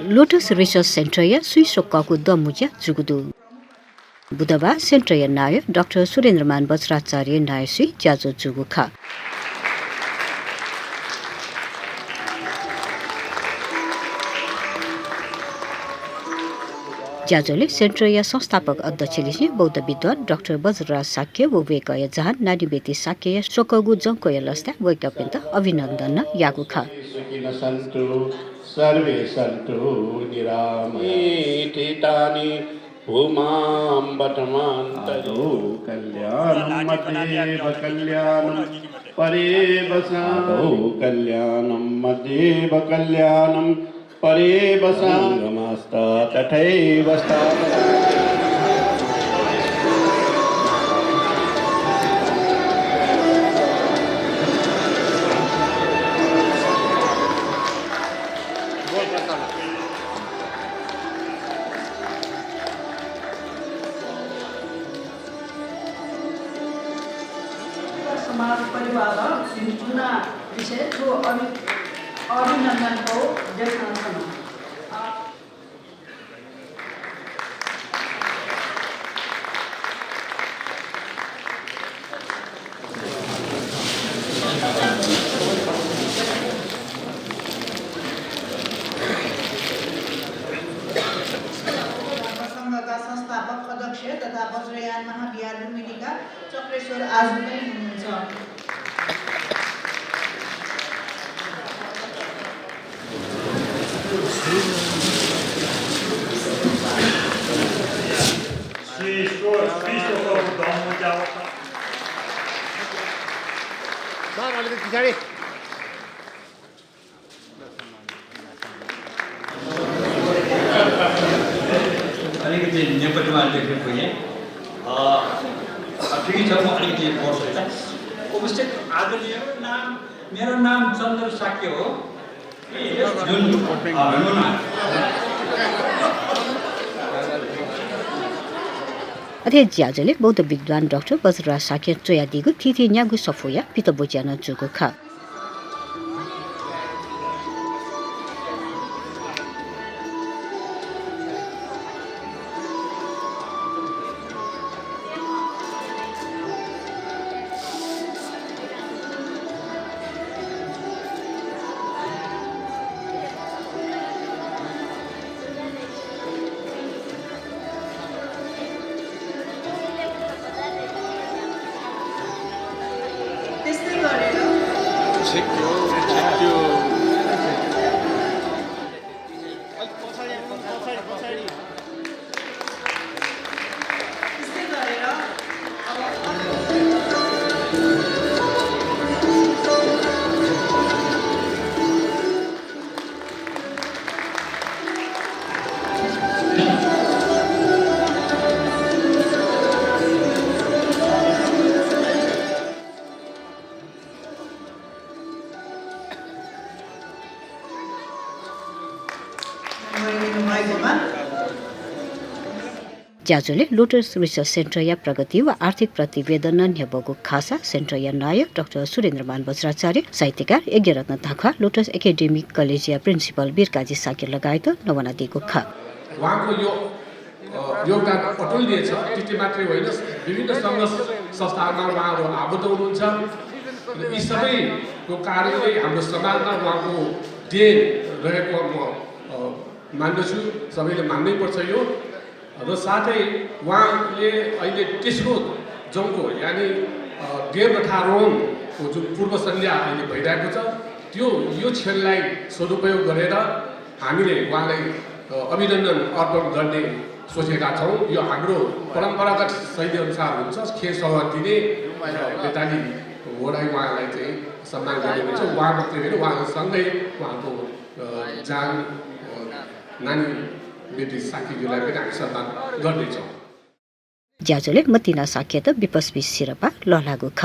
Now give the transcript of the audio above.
Lotus research centre या सुइसोक्कको दमुज्या जुगुदु बुधबार centre या नायक doctor Surendraman Vajracharya नायसी ज्याजो जुगुखा ज्याजोले सेन्टर या संस्थापक अध्यक्षले बौद्ध विद्वान डाक्टर वज्रराज साक्य व वेकय जहान नानीबेती साक्य सोकगु जङ्कय लस्ता वैकप्यन्त अभिनन्दन यागुखा सर्वे सन्तु निरामयेतितानि भूमां बटमान्तरो कल्याणं मध्येव कल्याणं परेव साधो कल्याणं मध्येव कल्याणं परेव साङ्गमस्ता तथैव समाज परिवार जुना विषय जो अभिनन्दन को देख्न छन् संघका संस्थापक अध्यक्ष तथा वज्रयान महाविहार लुम्बिनीका चक्रेश्वर आज पनि हुनुहुन्छ अलिकति नेपालीमा लेखेको यहाँ ठिकै छ म अलिकति पढ्छु है उपस्थित आदरणीय मेरो नाम चन्द्र साक्य हो जुन अथे ज्याजोले बौद्ध विद्वान डाक्टर वज्रराज साक्य चोयादिगु थिथि न्यागु सफोया पितबोज्यान जुगु खा त्यस्तै गरेर त्यस्तै गरेर ज्याजोले लोटस रिसर्च सेन्टर या प्रगति वा आर्थिक प्रतिवेदन न्यबगु खासा सेन्टर या नायक डाक्टर सुरेन्द्रमान वज्राचार्य साहित्यकार यज्ञरत्न थाखा लोटस एकाडेमिक कलेज या प्रिन्सिपल बिरकाजी साक्य लगायत नवना दिगु खा उहाँको यो योगदान अतुल्य छ त्यति मात्रै होइन विभिन्न सङ्घ संस्थाहरूमा उहाँहरू आबद्ध हुनुहुन्छ यी सबैको कारणले हाम्रो समाजमा उहाँको देन रहेको म मान्दछु सबैले मान्नै पर्छ यो र साथै उहाँले अहिले तेस्रो जङ्को यानि देवरथारोहणको जुन पूर्व सन्ध्या अहिले भइरहेको छ त्यो यो क्षणलाई सदुपयोग गरेर हामीले उहाँलाई अभिनन्दन अर्पण गर्ने सोचेका छौँ। यो हाम्रो परम्परागत शैली अनुसार हुन्छ खेल सौगात दिने नेपाली वडाई उहाँलाई चाहिँ सम्मान गर्ने हुन्छ। उहाँ मात्रै होइन उहाँसँगै उहाँको जान नानी बेटी साकीज्यूलाई पनि हामी सम्मान गर्नेछौँ। ज्याजोले मतिना साक्य त विपस्वी सिरपा ललागु ख